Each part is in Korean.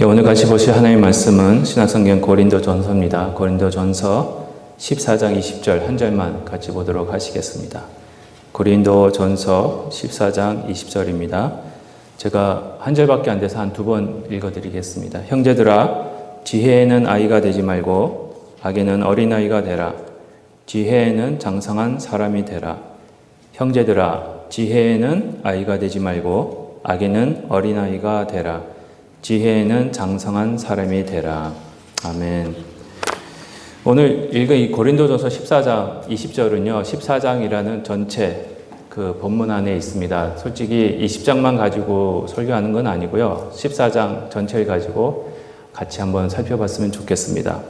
오늘 같이 보실 하나님의 말씀은 신약성경 고린도전서입니다. 고린도전서 14장 20절 한 절만 같이 보도록 하시겠습니다. 고린도전서 14장 20절입니다. 제가 한 절밖에 안 돼서 한 두 번 읽어드리겠습니다. 형제들아, 지혜에는 아이가 되지 말고 악에는 어린아이가 되라. 지혜에는 장성한 사람이 되라. 형제들아, 지혜에는 아이가 되지 말고 악에는 어린아이가 되라. 지혜에는 장성한 사람이 되라. 아멘. 오늘 읽은 이 고린도전서 14장 20절은요, 14장이라는 전체 그 본문 안에 있습니다. 솔직히 20장만 가지고 설교하는 건 아니고요. 14장 전체를 가지고 같이 한번 살펴봤으면 좋겠습니다.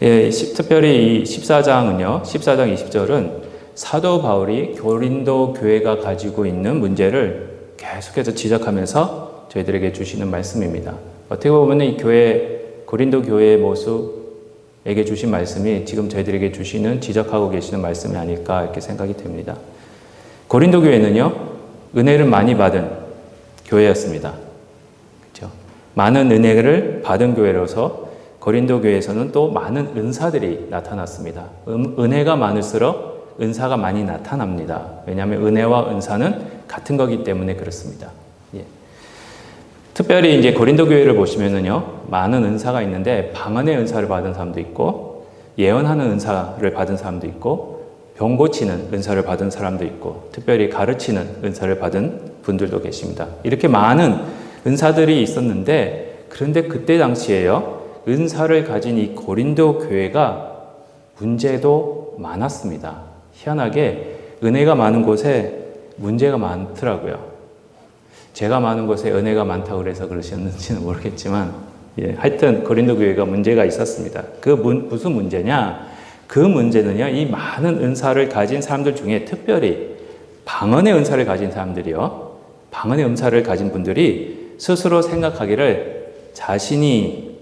특별히 이 14장은요, 14장 20절은 사도 바울이 고린도 교회가 가지고 있는 문제를 계속해서 지적하면서 저희들에게 주시는 말씀입니다. 어떻게 보면 이 고린도 교회의 모습에게 주신 말씀이 지금 저희들에게 주시는, 지적하고 계시는 말씀이 아닐까 이렇게 생각이 됩니다. 고린도 교회는요, 은혜를 많이 받은 교회였습니다. 그렇죠? 많은 은혜를 받은 교회로서 고린도 교회에서는 또 많은 은사들이 나타났습니다. 은혜가 많을수록 은사가 많이 나타납니다. 왜냐하면 은혜와 은사는 같은 거기 때문에 그렇습니다. 특별히 이제 고린도 교회를 보시면은요, 많은 은사가 있는데 방언의 은사를 받은 사람도 있고, 예언하는 은사를 받은 사람도 있고, 병 고치는 은사를 받은 사람도 있고, 특별히 가르치는 은사를 받은 분들도 계십니다. 이렇게 많은 은사들이 있었는데, 그런데 그때 당시에요, 은사를 가진 이 고린도 교회가 문제도 많았습니다. 희한하게 은혜가 많은 곳에 문제가 많더라고요. 제가 많은 곳에 은혜가 많다고 그래서 그러셨는지는 모르겠지만, 하여튼 고린도 교회가 문제가 있었습니다. 무슨 문제냐? 그 문제는요, 이 많은 은사를 가진 사람들 중에 특별히 방언의 은사를 가진 사람들이요, 방언의 은사를 가진 분들이 스스로 생각하기를 자신이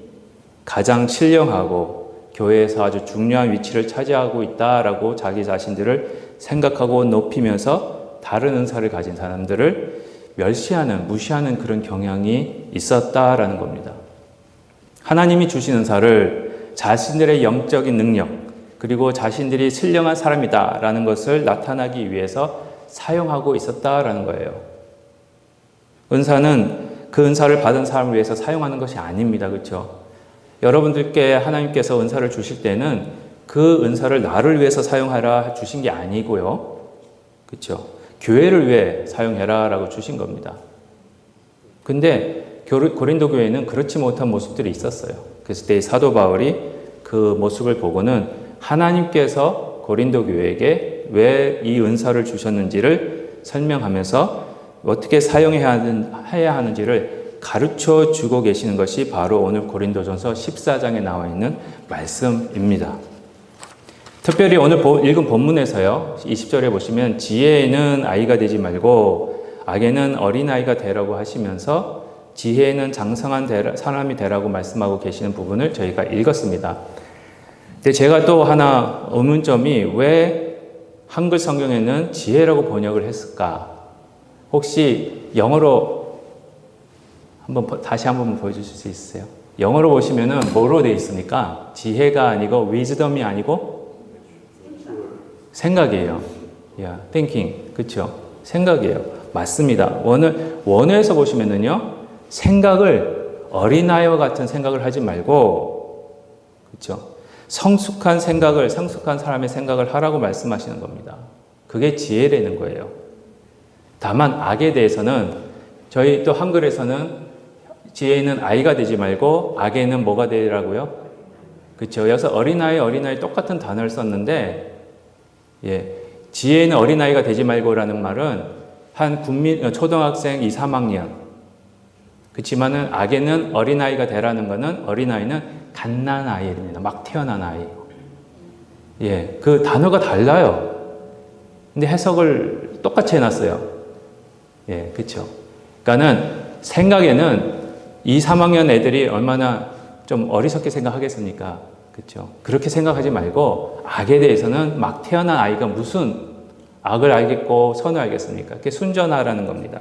가장 신령하고 교회에서 아주 중요한 위치를 차지하고 있다라고 자기 자신들을 생각하고 높이면서 다른 은사를 가진 사람들을 멸시하는, 무시하는 그런 경향이 있었다라는 겁니다. 하나님이 주신 은사를 자신들의 영적인 능력, 그리고 자신들이 신령한 사람이다라는 것을 나타나기 위해서 사용하고 있었다라는 거예요. 은사는 그 은사를 받은 사람을 위해서 사용하는 것이 아닙니다. 그렇죠? 여러분들께 하나님께서 은사를 주실 때는 그 은사를 나를 위해서 사용하라 주신 게 아니고요. 그렇죠? 교회를 위해 사용해라 라고 주신 겁니다. 근데 고린도 교회는 그렇지 못한 모습들이 있었어요. 그래서 그때 사도 바울이 그 모습을 보고는 하나님께서 고린도 교회에게 왜 이 은사를 주셨는지를 설명하면서 어떻게 사용해야 하는지를 가르쳐 주고 계시는 것이 바로 오늘 고린도전서 14장에 나와 있는 말씀입니다. 특별히 오늘 읽은 본문에서요, 20절에 보시면 지혜에는 아이가 되지 말고 악에는 어린아이가 되라고 하시면서 지혜에는 장성한 사람이 되라고 말씀하고 계시는 부분을 저희가 읽었습니다. 근데 제가 또 하나 의문점이 왜 한글 성경에는 지혜라고 번역을 했을까? 혹시 영어로 다시 한번 보여주실 수 있으세요? 영어로 보시면은 뭐로 되어 있습니까? 지혜가 아니고 wisdom이 아니고 생각이에요. thinking. 그렇죠? 생각이에요. 맞습니다. 원어에서 보시면은요, 생각을 어린아이와 같은 생각을 하지 말고, 그렇죠? 성숙한 사람의 생각을 하라고 말씀하시는 겁니다. 그게 지혜라는 거예요. 다만 악에 대해서는 저희 또 한글에서는 지혜는 아이가 되지 말고 악에는 뭐가 되라고요? 그렇죠? 여기서 어린아이 똑같은 단어를 썼는데, 지혜는 어린아이가 되지 말고라는 말은 한 초등학생 2, 3학년. 그렇지만은 악에는 어린아이가 되라는 거는 어린아이는 갓난아이입니다. 막 태어난 아이. 그 단어가 달라요. 근데 해석을 똑같이 해놨어요. 그렇죠. 그러니까는 생각에는 2, 3학년 애들이 얼마나 좀 어리석게 생각하겠습니까? 그렇죠. 그렇게 생각하지 말고 악에 대해서는 막 태어난 아이가 무슨 악을 알겠고 선을 알겠습니까? 그게 순전하라는 겁니다.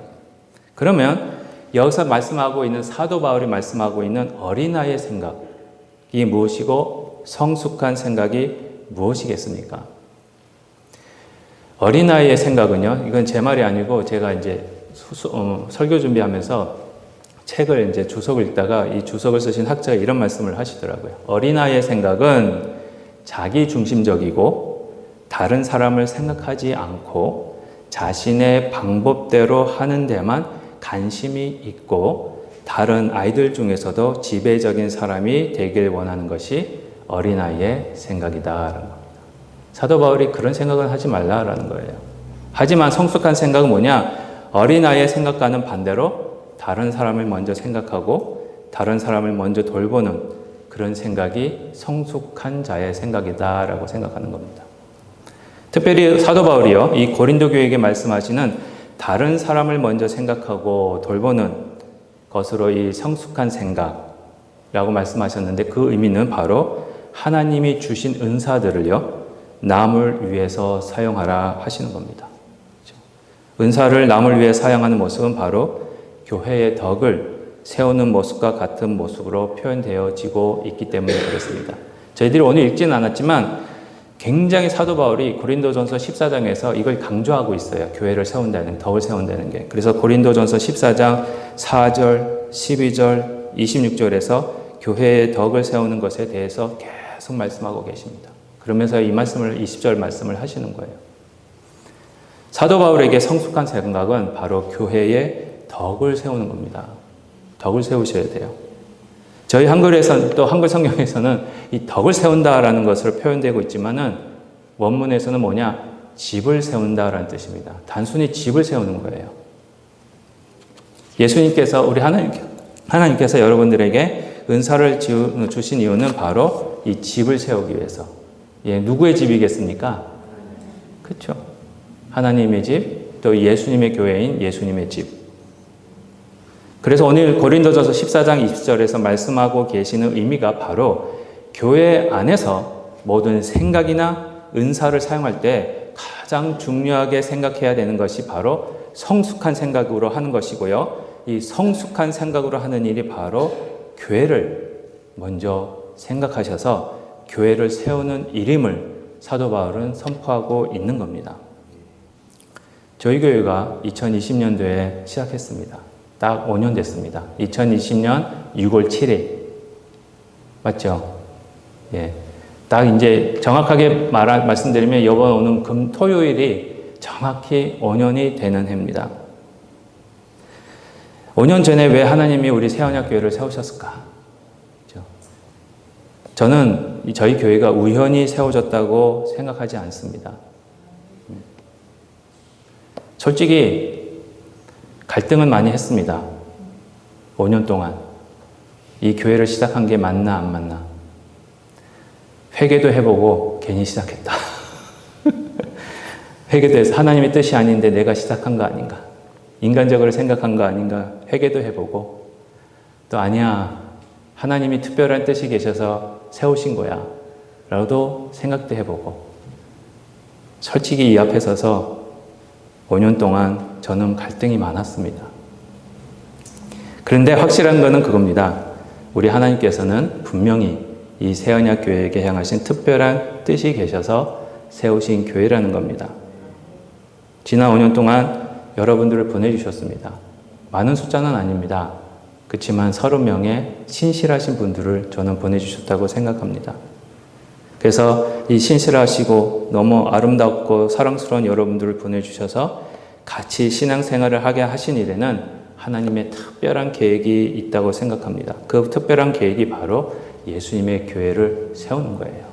그러면 여기서 말씀하고 있는 사도 바울이 말씀하고 있는 어린아이의 생각이 무엇이고 성숙한 생각이 무엇이겠습니까? 어린아이의 생각은요, 이건 제 말이 아니고 제가 이제 설교 준비하면서 책을 이제 주석을 읽다가 이 주석을 쓰신 학자가 이런 말씀을 하시더라고요. 어린아이의 생각은 자기 중심적이고 다른 사람을 생각하지 않고 자신의 방법대로 하는 데만 관심이 있고 다른 아이들 중에서도 지배적인 사람이 되길 원하는 것이 어린아이의 생각이다라는 겁니다. 사도 바울이 그런 생각은 하지 말라라는 거예요. 하지만 성숙한 생각은 뭐냐? 어린아이의 생각과는 반대로 다른 사람을 먼저 생각하고 다른 사람을 먼저 돌보는 그런 생각이 성숙한 자의 생각이다라고 생각하는 겁니다. 특별히 사도 바울이요, 이 고린도 교회에게 말씀하시는 다른 사람을 먼저 생각하고 돌보는 것으로 이 성숙한 생각이라고 말씀하셨는데 그 의미는 바로 하나님이 주신 은사들을요, 남을 위해서 사용하라 하시는 겁니다. 은사를 남을 위해 사용하는 모습은 바로 교회의 덕을 세우는 모습과 같은 모습으로 표현되어지고 있기 때문에 그렇습니다. 저희들이 오늘 읽지는 않았지만 굉장히 사도 바울이 고린도전서 14장에서 이걸 강조하고 있어요. 교회를 세운다는, 덕을 세운다는 게. 그래서 고린도전서 14장 4절, 12절, 26절에서 교회의 덕을 세우는 것에 대해서 계속 말씀하고 계십니다. 그러면서 이 말씀을 20절 말씀을 하시는 거예요. 사도 바울에게 성숙한 생각은 바로 교회의 덕을 세우는 겁니다. 덕을 세우셔야 돼요. 저희 한글에서는 또 한글 성경에서는 이 덕을 세운다라는 것으로 표현되고 있지만은 원문에서는 뭐냐? 집을 세운다라는 뜻입니다. 단순히 집을 세우는 거예요. 예수님께서 우리 하나님께서 여러분들에게 은사를 주신 이유는 바로 이 집을 세우기 위해서. 예, 누구의 집이겠습니까? 그렇죠. 하나님의 집, 또 예수님의 교회인 예수님의 집. 그래서 오늘 고린도전서 14장 20절에서 말씀하고 계시는 의미가 바로 교회 안에서 모든 생각이나 은사를 사용할 때 가장 중요하게 생각해야 되는 것이 바로 성숙한 생각으로 하는 것이고요. 이 성숙한 생각으로 하는 일이 바로 교회를 먼저 생각하셔서 교회를 세우는 일임을 사도 바울은 선포하고 있는 겁니다. 저희 교회가 2020년도에 시작했습니다. 딱 5년 됐습니다. 2020년 6월 7일. 맞죠? 예. 딱 이제 정확하게 말씀드리면 이번 오는 토요일이 정확히 5년이 되는 해입니다. 5년 전에 왜 하나님이 우리 새언약 교회를 세우셨을까? 그렇죠? 저는 저희 교회가 우연히 세워졌다고 생각하지 않습니다. 솔직히 갈등은 많이 했습니다. 5년 동안. 이 교회를 시작한 게 맞나 안 맞나. 회개도 해보고 괜히 시작했다. 회개도 해서 하나님의 뜻이 아닌데 내가 시작한 거 아닌가. 인간적으로 생각한 거 아닌가. 회개도 해보고 또 아니야. 하나님이 특별한 뜻이 계셔서 세우신 거야. 라고도 생각도 해보고 솔직히 이 앞에 서서 5년 동안 저는 갈등이 많았습니다. 그런데 확실한 것은 그겁니다. 우리 하나님께서는 분명히 이 새언약 교회에게 향하신 특별한 뜻이 계셔서 세우신 교회라는 겁니다. 지난 5년 동안 여러분들을 보내주셨습니다. 많은 숫자는 아닙니다. 그렇지만 30명의 신실하신 분들을 저는 보내주셨다고 생각합니다. 그래서 이 신실하시고 너무 아름답고 사랑스러운 여러분들을 보내주셔서 같이 신앙생활을 하게 하신 일에는 하나님의 특별한 계획이 있다고 생각합니다. 그 특별한 계획이 바로 예수님의 교회를 세우는 거예요.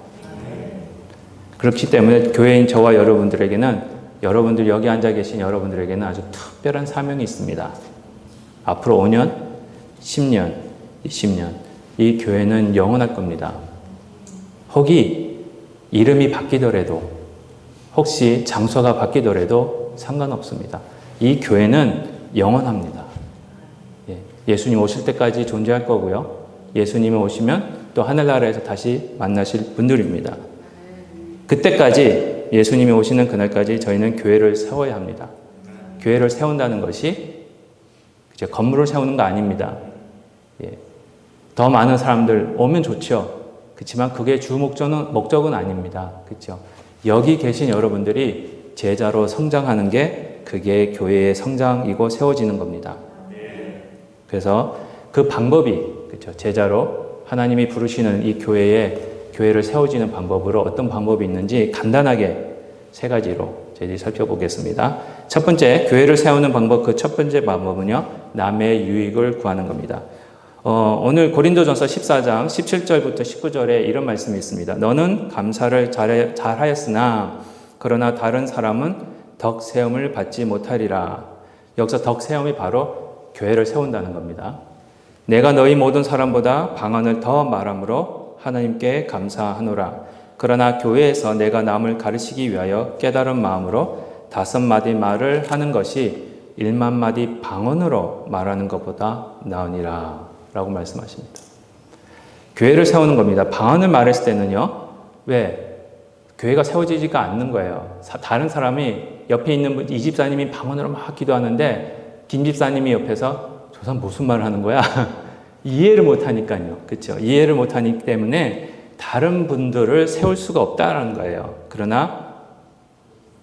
그렇기 때문에 교회인 저와 여러분들에게는 여러분들 여기 앉아 계신 여러분들에게는 아주 특별한 사명이 있습니다. 앞으로 5년, 10년, 20년 이 교회는 영원할 겁니다. 혹이 이름이 바뀌더라도 혹시 장소가 바뀌더라도 상관없습니다. 이 교회는 영원합니다. 예수님 오실 때까지 존재할 거고요. 예수님이 오시면 또 하늘나라에서 다시 만나실 분들입니다. 그때까지 예수님이 오시는 그날까지 저희는 교회를 세워야 합니다. 교회를 세운다는 것이 이제 건물을 세우는 거 아닙니다. 예. 더 많은 사람들 오면 좋죠. 그렇지만 그게 주 목적은 아닙니다. 그렇죠? 여기 계신 여러분들이 제자로 성장하는 게 그게 교회의 성장이고 세워지는 겁니다. 그래서 그 방법이 그렇죠? 제자로 하나님이 부르시는 이 교회를 세워지는 방법으로 어떤 방법이 있는지 간단하게 세 가지로 저희들이 살펴보겠습니다. 첫 번째, 교회를 세우는 방법, 그 첫 번째 방법은요, 남의 유익을 구하는 겁니다. 오늘 고린도전서 14장 17절부터 19절에 이런 말씀이 있습니다. 너는 감사를 잘하였으나 그러나 다른 사람은 덕세움을 받지 못하리라. 여기서 덕세움이 바로 교회를 세운다는 겁니다. 내가 너희 모든 사람보다 방언을 더 말함으로 하나님께 감사하노라. 그러나 교회에서 내가 남을 가르치기 위하여 깨달은 마음으로 5마디 말을 하는 것이 1만 마디 방언으로 말하는 것보다 나으니라 라고 말씀하십니다. 교회를 세우는 겁니다. 방언을 말했을 때는요, 왜? 교회가 세워지지가 않는 거예요. 다른 사람이 옆에 있는 이 집사님이 방언으로 막 기도하는데 김 집사님이 옆에서 저 사람 무슨 말을 하는 거야? 이해를 못하니까요. 그렇죠? 이해를 못하기 때문에 다른 분들을 세울 수가 없다라는 거예요. 그러나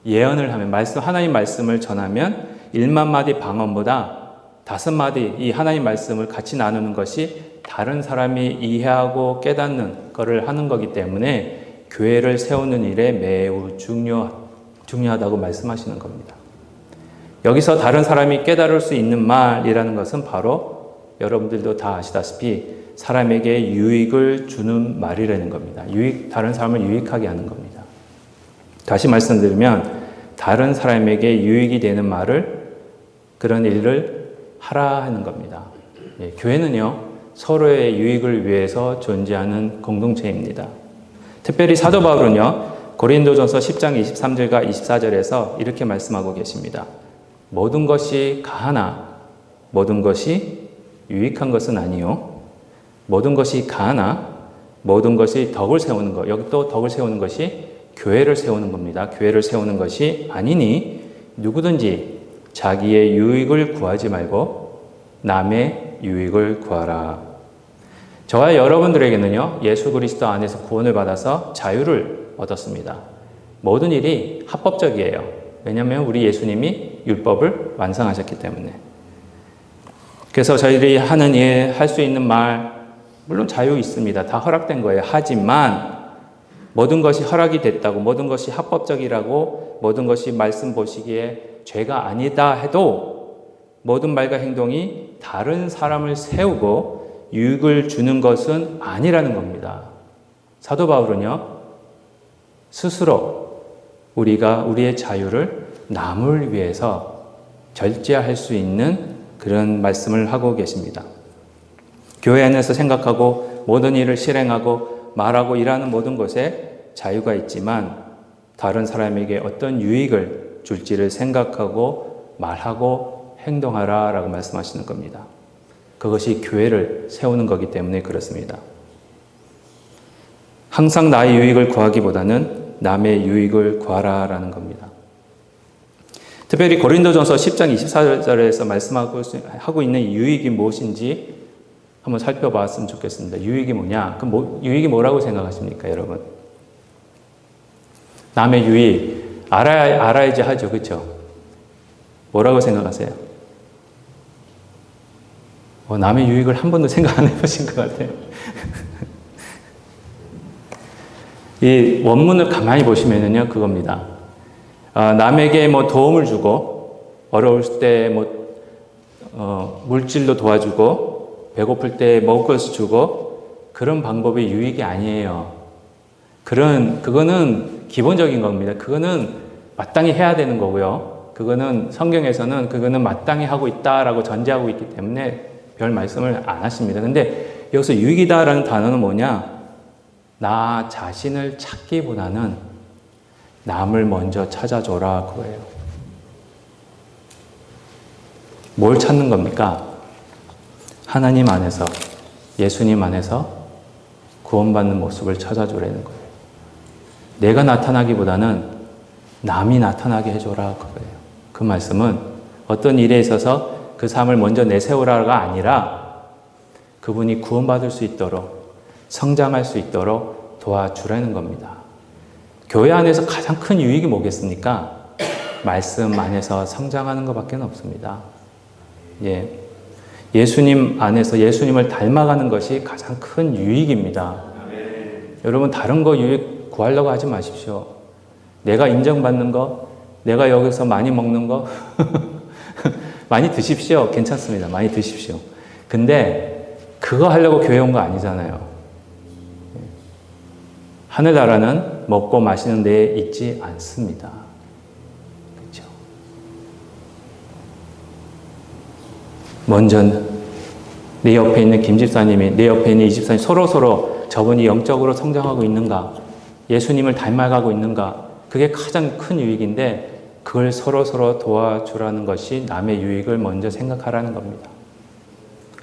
예언을 하면 하나님 말씀을 전하면 1만 마디 방언보다 5마디 이 하나님 말씀을 같이 나누는 것이 다른 사람이 이해하고 깨닫는 것을 하는 거기 때문에 교회를 세우는 일에 매우 중요하다고 말씀하시는 겁니다. 여기서 다른 사람이 깨달을 수 있는 말이라는 것은 바로 여러분들도 다 아시다시피 사람에게 유익을 주는 말이라는 겁니다. 다른 사람을 유익하게 하는 겁니다. 다시 말씀드리면 다른 사람에게 유익이 되는 말을 그런 일을 하라 하는 겁니다. 예, 교회는요 서로의 유익을 위해서 존재하는 공동체입니다. 특별히 사도 바울은요 고린도전서 10장 23절과 24절에서 이렇게 말씀하고 계십니다. 모든 것이 가하나 모든 것이 유익한 것은 아니요 모든 것이 가하나 모든 것이 덕을 세우는 것. 여기 또 덕을 세우는 것이 교회를 세우는 겁니다. 교회를 세우는 것이 아니니 누구든지 자기의 유익을 구하지 말고 남의 유익을 구하라. 저와 여러분들에게는요, 예수 그리스도 안에서 구원을 받아서 자유를 얻었습니다. 모든 일이 합법적이에요. 왜냐하면 우리 예수님이 율법을 완성하셨기 때문에. 그래서 저희들이 하는 일, 할 수 있는 말, 물론 자유 있습니다. 다 허락된 거예요. 하지만 모든 것이 허락이 됐다고, 모든 것이 합법적이라고, 모든 것이 말씀 보시기에 죄가 아니다 해도 모든 말과 행동이 다른 사람을 세우고 유익을 주는 것은 아니라는 겁니다. 사도 바울은요, 스스로 우리가 우리의 자유를 남을 위해서 절제할 수 있는 그런 말씀을 하고 계십니다. 교회 안에서 생각하고 모든 일을 실행하고 말하고 일하는 모든 것에 자유가 있지만 다른 사람에게 어떤 유익을 줄지를 생각하고 말하고 행동하라 라고 말씀하시는 겁니다. 그것이 교회를 세우는 거기 때문에 그렇습니다. 항상 나의 유익을 구하기보다는 남의 유익을 구하라 라는 겁니다. 특별히 고린도전서 10장 24절에서 말씀하고 있는 유익이 무엇인지 한번 살펴봤으면 좋겠습니다. 유익이 뭐냐? 그럼 유익이 뭐라고 생각하십니까, 여러분? 남의 유익 알아야지 하죠, 그렇죠? 뭐라고 생각하세요? 남의 유익을 한 번도 생각 안 해보신 것 같아요. 이 원문을 가만히 보시면은요, 그겁니다. 남에게 도움을 주고 어려울 때 물질도 도와주고 배고플 때 먹을 것을 주고 그런 방법이 유익이 아니에요. 그거는 기본적인 겁니다. 그거는 마땅히 해야 되는 거고요. 그거는 성경에서는 그거는 마땅히 하고 있다라고 전제하고 있기 때문에 별 말씀을 안 하십니다. 근데 여기서 유익이다라는 단어는 뭐냐? 나 자신을 찾기보다는 남을 먼저 찾아줘라 그거예요. 뭘 찾는 겁니까? 하나님 안에서, 예수님 안에서 구원받는 모습을 찾아주라는 거예요. 내가 나타나기보다는 남이 나타나게 해줘라 그거예요. 그 말씀은 어떤 일에 있어서 그 삶을 먼저 내세우라가 아니라 그분이 구원받을 수 있도록 성장할 수 있도록 도와주라는 겁니다. 교회 안에서 가장 큰 유익이 뭐겠습니까? 말씀 안에서 성장하는 것밖에 없습니다. 예수님 안에서 예수님을 닮아가는 것이 가장 큰 유익입니다. 여러분 다른 거 유익 구하려고 하지 마십시오. 내가 인정받는 거, 내가 여기서 많이 먹는 거 많이 드십시오. 괜찮습니다. 많이 드십시오. 근데 그거 하려고 교회 온 거 아니잖아요. 하늘나라는 먹고 마시는 데에 있지 않습니다. 그렇죠? 먼저 내 옆에 있는 김 집사님이, 내 옆에 있는 이 집사님 서로 저분이 영적으로 성장하고 있는가, 예수님을 닮아가고 있는가, 그게 가장 큰 유익인데 그걸 서로 도와주라는 것이 남의 유익을 먼저 생각하라는 겁니다.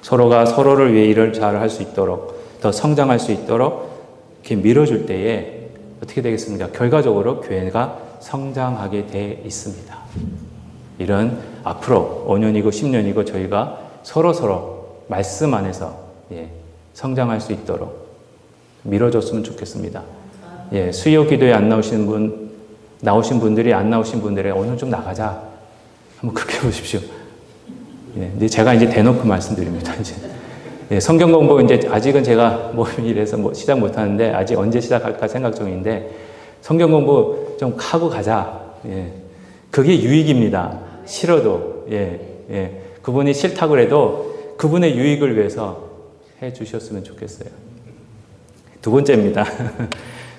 서로가 서로를 위해 일을 잘 할 수 있도록, 더 성장할 수 있도록 이렇게 밀어줄 때에 어떻게 되겠습니까? 결과적으로 교회가 성장하게 돼 있습니다. 이런 앞으로 5년이고 10년이고 저희가 서로 말씀 안에서 성장할 수 있도록 밀어줬으면 좋겠습니다. 수요 기도에 안 나오신 분, 나오신 분들이 안 나오신 분들에 오늘 좀 나가자. 한번 그렇게 보십시오. 제가 이제 대놓고 말씀드립니다. 이제 성경 공부 이제 아직은 제가 이래서 시작 못 하는데 아직 언제 시작할까 생각 중인데 성경 공부 좀 하고 가자. 그게 유익입니다. 싫어도 그분이 싫다고 해도 그분의 유익을 위해서 해 주셨으면 좋겠어요. 두 번째입니다.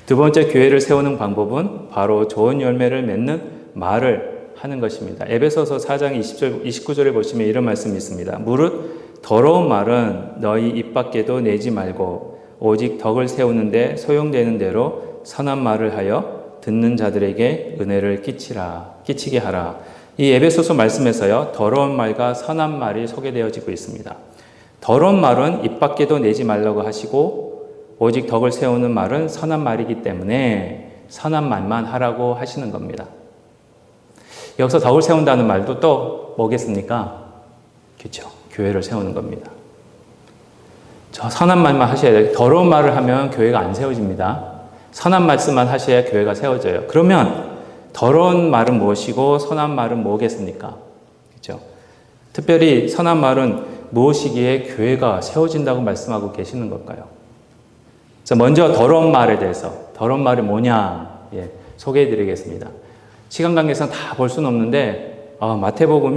두 번째 교회를 세우는 방법은 바로 좋은 열매를 맺는 말을 하는 것입니다. 에베소서 4장 20절, 29절에 보시면 이런 말씀이 있습니다. 무릇 더러운 말은 너희 입 밖에도 내지 말고 오직 덕을 세우는데 소용되는 대로 선한 말을 하여 듣는 자들에게 은혜를 끼치게 하라. 이 에베소서 말씀에서요, 더러운 말과 선한 말이 소개되어지고 있습니다. 더러운 말은 입 밖에도 내지 말라고 하시고 오직 덕을 세우는 말은 선한 말이기 때문에 선한 말만 하라고 하시는 겁니다. 여기서 덕을 세운다는 말도 또 뭐겠습니까? 그렇죠. 교회를 세우는 겁니다. 저 선한 말만 하셔야 돼요. 더러운 말을 하면 교회가 안 세워집니다. 선한 말씀만 하셔야 교회가 세워져요. 그러면 더러운 말은 무엇이고 선한 말은 뭐겠습니까? 그렇죠. 특별히 선한 말은 무엇이기에 교회가 세워진다고 말씀하고 계시는 걸까요? 먼저 더러운 말에 대해서, 더러운 말이 뭐냐 소개해 드리겠습니다. 시간 관계상 다 볼 수는 없는데 마태복음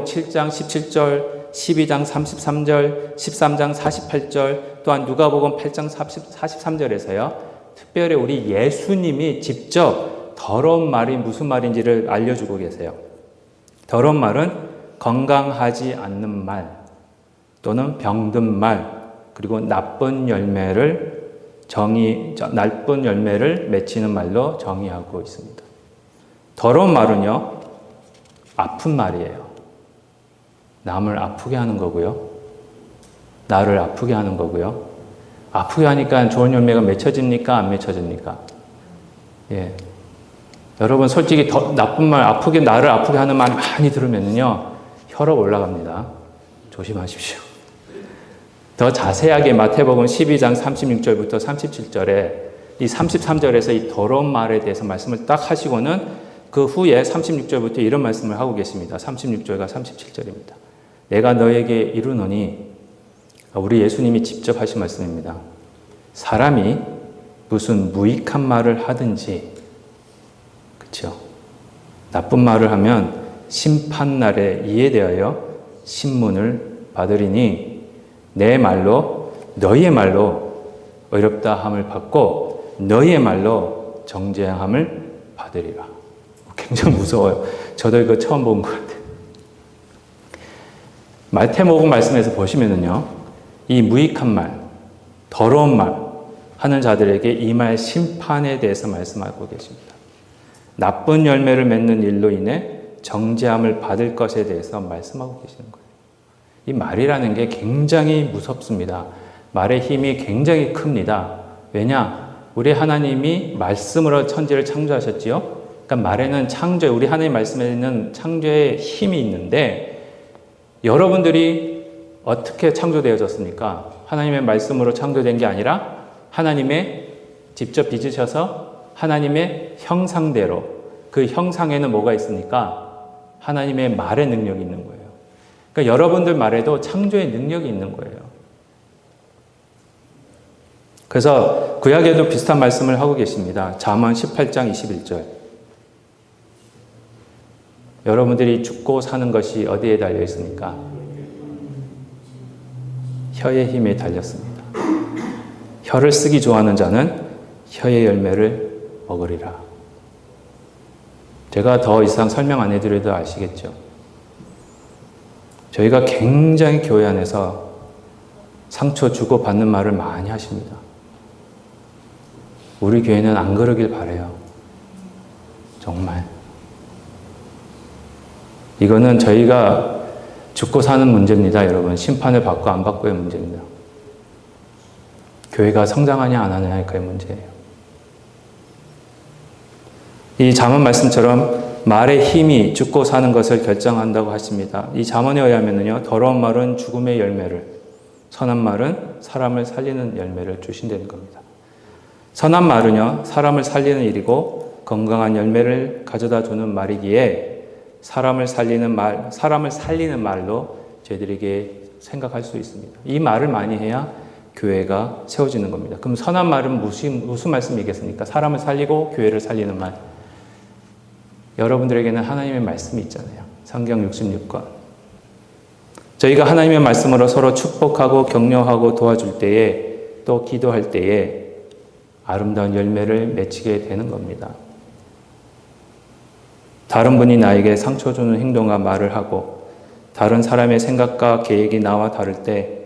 7장 17절, 12장 33절, 13장 48절, 또한 누가복음 8장 43절에서요. 특별히 우리 예수님이 직접 더러운 말이 무슨 말인지를 알려주고 계세요. 더러운 말은 건강하지 않는 말 또는 병든 말, 그리고 나쁜 열매를 맺히는 말로 정의하고 있습니다. 더러운 말은요, 아픈 말이에요. 남을 아프게 하는 거고요. 나를 아프게 하는 거고요. 아프게 하니까 좋은 열매가 맺혀집니까? 안 맺혀집니까? 여러분 솔직히 나쁜 말, 나를 아프게 하는 말 많이 들으면요, 혈압 올라갑니다. 조심하십시오. 더 자세하게 마태복음 12장 36절부터 37절에 이 33절에서 이 더러운 말에 대해서 말씀을 딱 하시고는 그 후에 36절부터 이런 말씀을 하고 계십니다. 36절과 37절입니다. 내가 너에게 이르노니, 우리 예수님이 직접 하신 말씀입니다. 사람이 무슨 무익한 말을 하든지, 그렇죠? 나쁜 말을 하면 심판날에 이에 대하여 신문을 받으리니 내 말로 너희의 말로 어렵다함을 받고 너희의 말로 정죄함을 받으리라. 굉장히 무서워요. 저도 이거 처음 본 것 같아요. 마태복음 말씀에서 보시면은요, 이 무익한 말, 더러운 말 하는 자들에게 임할 심판에 대해서 말씀하고 계십니다. 나쁜 열매를 맺는 일로 인해 정죄함을 받을 것에 대해서 말씀하고 계시는 거예요. 이 말이라는 게 굉장히 무섭습니다. 말의 힘이 굉장히 큽니다. 왜냐? 우리 하나님이 말씀으로 천지를 창조하셨지요. 그러니까 말에는 우리 하나님 말씀에는 창조의 힘이 있는데 여러분들이 어떻게 창조되어졌습니까? 하나님의 말씀으로 창조된 게 아니라 하나님의 직접 빚으셔서 하나님의 형상대로, 그 형상에는 뭐가 있습니까? 하나님의 말의 능력이 있는 거예요. 그러니까 여러분들 말에도 창조의 능력이 있는 거예요. 그래서 구약에도 비슷한 말씀을 하고 계십니다. 잠언 18장 21절. 여러분들이 죽고 사는 것이 어디에 달려 있습니까? 혀의 힘에 달렸습니다. 혀를 쓰기 좋아하는 자는 혀의 열매를 먹으리라. 제가 더 이상 설명 안 해드려도 아시겠죠? 저희가 굉장히 교회 안에서 상처 주고받는 말을 많이 하십니다. 우리 교회는 안 그러길 바라요. 정말. 이거는 저희가 죽고 사는 문제입니다, 여러분. 심판을 받고 안 받고의 문제입니다. 교회가 성장하냐 안 하냐의 문제예요. 이 잠언 말씀처럼 말의 힘이 죽고 사는 것을 결정한다고 하십니다. 이 잠언에 의하면요, 더러운 말은 죽음의 열매를, 선한 말은 사람을 살리는 열매를 주신다는 겁니다. 선한 말은요, 사람을 살리는 일이고 건강한 열매를 가져다 주는 말이기에 사람을 살리는 말로 저희들에게 생각할 수 있습니다. 이 말을 많이 해야 교회가 세워지는 겁니다. 그럼 선한 말은 무슨 말씀이겠습니까? 사람을 살리고 교회를 살리는 말. 여러분들에게는 하나님의 말씀이 있잖아요. 성경 66권. 저희가 하나님의 말씀으로 서로 축복하고 격려하고 도와줄 때에, 또 기도할 때에 아름다운 열매를 맺히게 되는 겁니다. 다른 분이 나에게 상처 주는 행동과 말을 하고 다른 사람의 생각과 계획이 나와 다를 때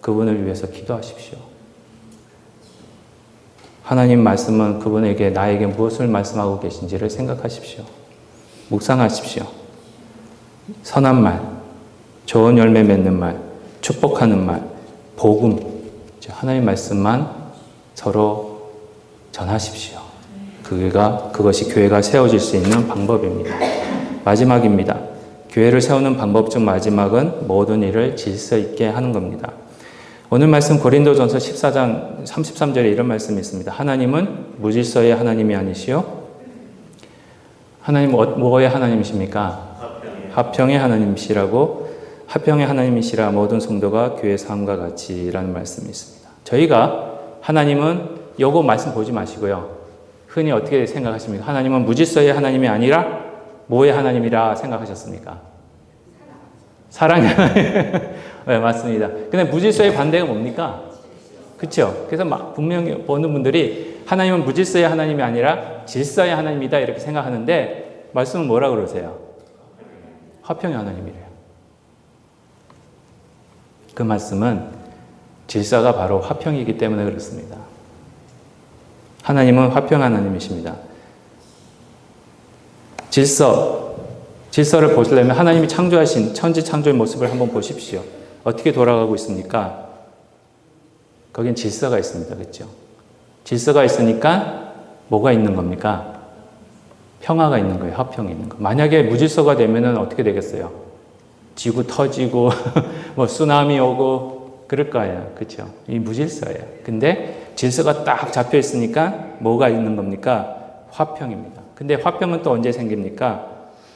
그분을 위해서 기도하십시오. 하나님 말씀은 그분에게 나에게 무엇을 말씀하고 계신지를 생각하십시오. 묵상하십시오. 선한 말, 좋은 열매 맺는 말, 축복하는 말, 복음, 하나님 말씀만 서로 전하십시오. 그것이 교회가 세워질 수 있는 방법입니다. 마지막입니다. 교회를 세우는 방법 중 마지막은 모든 일을 질서 있게 하는 겁니다. 오늘 말씀 고린도전서 14장 33절에 이런 말씀이 있습니다. 하나님은 무질서의 하나님이 아니시요? 하나님은 뭐의 하나님이십니까? 화평의 하나님이시라고, 화평의 하나님이시라 모든 성도가 교회 삶과 같이라는 말씀이 있습니다. 저희가 하나님은 요거 말씀 보지 마시고요. 흔히 어떻게 생각하십니까? 하나님은 무질서의 하나님이 아니라 뭐의 하나님이라 생각하셨습니까? 사랑의 하나님. 네, 맞습니다. 근데 무질서의 반대가 뭡니까? 그렇죠? 그래서 분명히 보는 분들이 하나님은 무질서의 하나님이 아니라 질서의 하나님이다 이렇게 생각하는데 말씀은 뭐라 그러세요? 화평의 하나님이래요. 그 말씀은 질서가 바로 화평이기 때문에 그렇습니다. 하나님은 화평 하나님이십니다. 질서를 보시려면 하나님이 창조하신 천지 창조의 모습을 한번 보십시오. 어떻게 돌아가고 있습니까? 거긴 질서가 있습니다. 그렇죠? 질서가 있으니까 뭐가 있는 겁니까? 평화가 있는 거예요. 화평이 있는 거. 만약에 무질서가 되면은 어떻게 되겠어요? 지구 터지고 뭐 쓰나미 오고 그럴 거예요. 그렇죠? 이 무질서예요. 근데 질서가 딱 잡혀 있으니까 뭐가 있는 겁니까? 화평입니다. 근데 화평은 또 언제 생깁니까?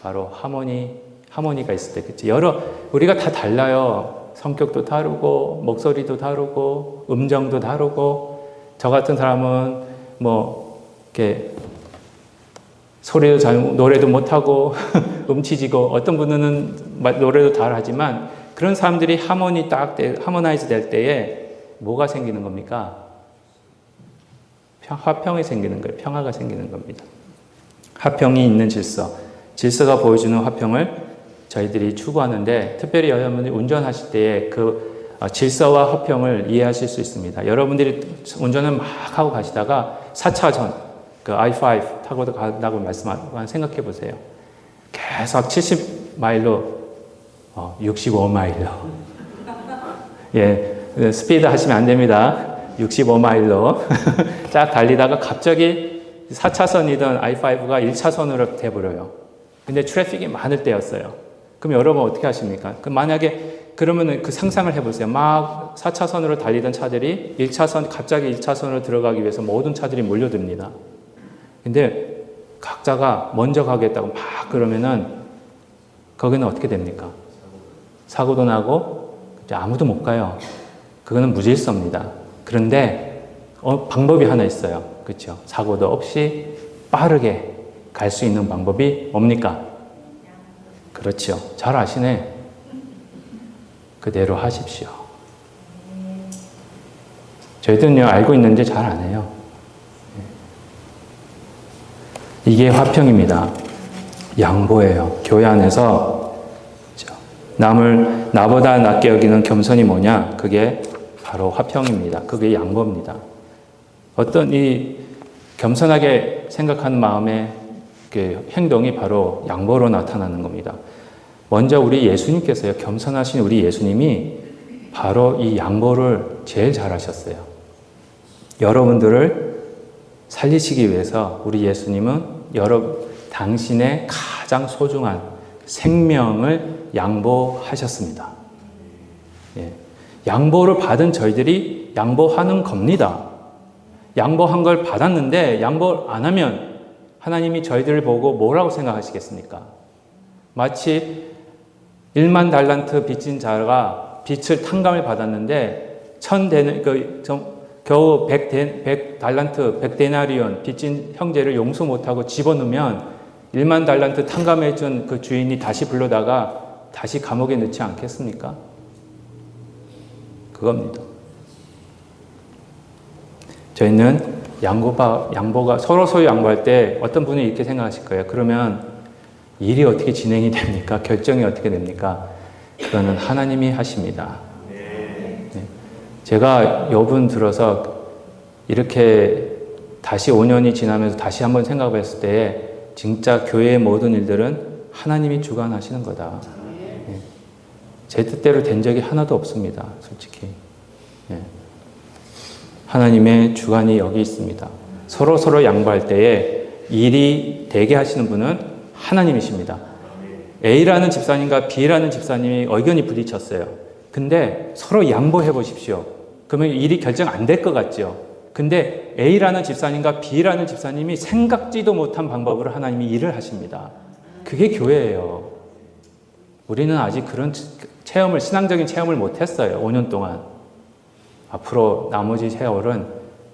바로 하모니가 있을 때. 그렇죠? 우리가 다 달라요. 성격도 다르고 목소리도 다르고 음정도 다르고, 저 같은 사람은 뭐 이렇게 소리도 잘 노래도 못하고 음치지고, 어떤 분은 노래도 잘하지만 그런 사람들이 하모나이즈 될 때에 뭐가 생기는 겁니까? 화평이 생기는 거예요. 평화가 생기는 겁니다. 화평이 있는 질서가 보여주는 화평을 저희들이 추구하는데, 특별히 여러분들이 운전하실 때에 그 질서와 화평을 이해하실 수 있습니다. 여러분들이 운전을 막 하고 가시다가 4차선, 그 I5 타고 간다고 생각해 보세요. 계속 70마일로, 65마일로. 예, 스피드 하시면 안 됩니다. 65마일로 쫙 달리다가 갑자기 4차선이던 I5가 1차선으로 돼버려요. 근데 트래픽이 많을 때였어요. 그럼 여러분 어떻게 하십니까? 만약에 그러면 그 상상을 해보세요. 막 4차선으로 달리던 차들이 1차선, 갑자기 1차선으로 들어가기 위해서 모든 차들이 몰려듭니다. 근데 각자가 먼저 가겠다고 막 그러면은 거기는 어떻게 됩니까? 사고도 나고 아무도 못 가요. 그거는 무질서입니다. 그런데 방법이 하나 있어요. 그렇죠? 사고도 없이 빠르게 갈 수 있는 방법이 뭡니까? 그렇죠. 잘 아시네. 그대로 하십시오. 저희들은요, 알고 있는데 잘 안 해요. 이게 화평입니다. 양보예요. 교회 안에서 남을 나보다 낮게 여기는 겸손이 뭐냐? 그게 바로 화평입니다. 그게 양보입니다. 어떤 이 겸손하게 생각하는 마음의 그 행동이 바로 양보로 나타나는 겁니다. 먼저 우리 예수님께서요, 겸손하신 우리 예수님이 바로 이 양보를 제일 잘하셨어요. 여러분들을 살리시기 위해서 우리 예수님은 당신의 가장 소중한 생명을 양보하셨습니다. 예. 양보를 받은 저희들이 양보하는 겁니다. 양보한 걸 받았는데 양보 안 하면 하나님이 저희들을 보고 뭐라고 생각하시겠습니까? 마치 1만 달란트 빚진 자가 빚을 탕감을 받았는데 겨우 100달란트, 100데나리온 빚진 형제를 용서 못하고 집어넣으면 1만 달란트 탕감해준 그 주인이 다시 불러다가 다시 감옥에 넣지 않겠습니까? 그겁니다. 저희는 양보가 서로 양보할 때 어떤 분이 이렇게 생각하실 거예요. 그러면 일이 어떻게 진행이 됩니까? 결정이 어떻게 됩니까? 그거는 하나님이 하십니다. 네. 제가 요번 들어서 이렇게 다시 5년이 지나면서 다시 한번 생각했을 때 진짜 교회의 모든 일들은 하나님이 주관하시는 거다. 네. 제 뜻대로 된 적이 하나도 없습니다. 솔직히. 네. 하나님의 주관이 여기 있습니다. 서로 양보할 때에 일이 되게 하시는 분은 하나님이십니다. A라는 집사님과 B라는 집사님이 의견이 부딪혔어요. 근데 서로 양보해 보십시오. 그러면 일이 결정 안 될 것 같죠? 근데 A라는 집사님과 B라는 집사님이 생각지도 못한 방법으로 하나님이 일을 하십니다. 그게 교회예요. 우리는 아직 그런 신앙적인 체험을 못 했어요. 5년 동안. 앞으로 나머지 세월은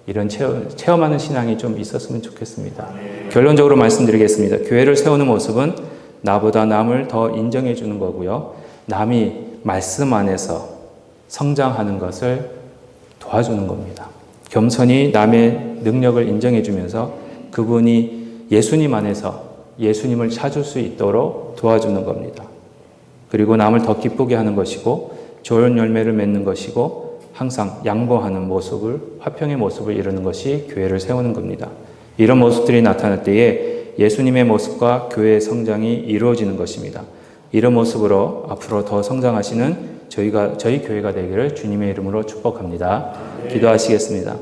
이런 체험하는 신앙이 좀 있었으면 좋겠습니다. 결론적으로 말씀드리겠습니다. 교회를 세우는 모습은 나보다 남을 더 인정해 주는 거고요. 남이 말씀 안에서 성장하는 것을 도와주는 겁니다. 겸손히 남의 능력을 인정해 주면서 그분이 예수님 안에서 예수님을 찾을 수 있도록 도와주는 겁니다. 그리고 남을 더 기쁘게 하는 것이고 좋은 열매를 맺는 것이고 항상 양보하는 모습을, 화평의 모습을 이루는 것이 교회를 세우는 겁니다. 이런 모습들이 나타날 때에 예수님의 모습과 교회의 성장이 이루어지는 것입니다. 이런 모습으로 앞으로 더 성장하시는 저희 교회가 되기를 주님의 이름으로 축복합니다. 기도하시겠습니다.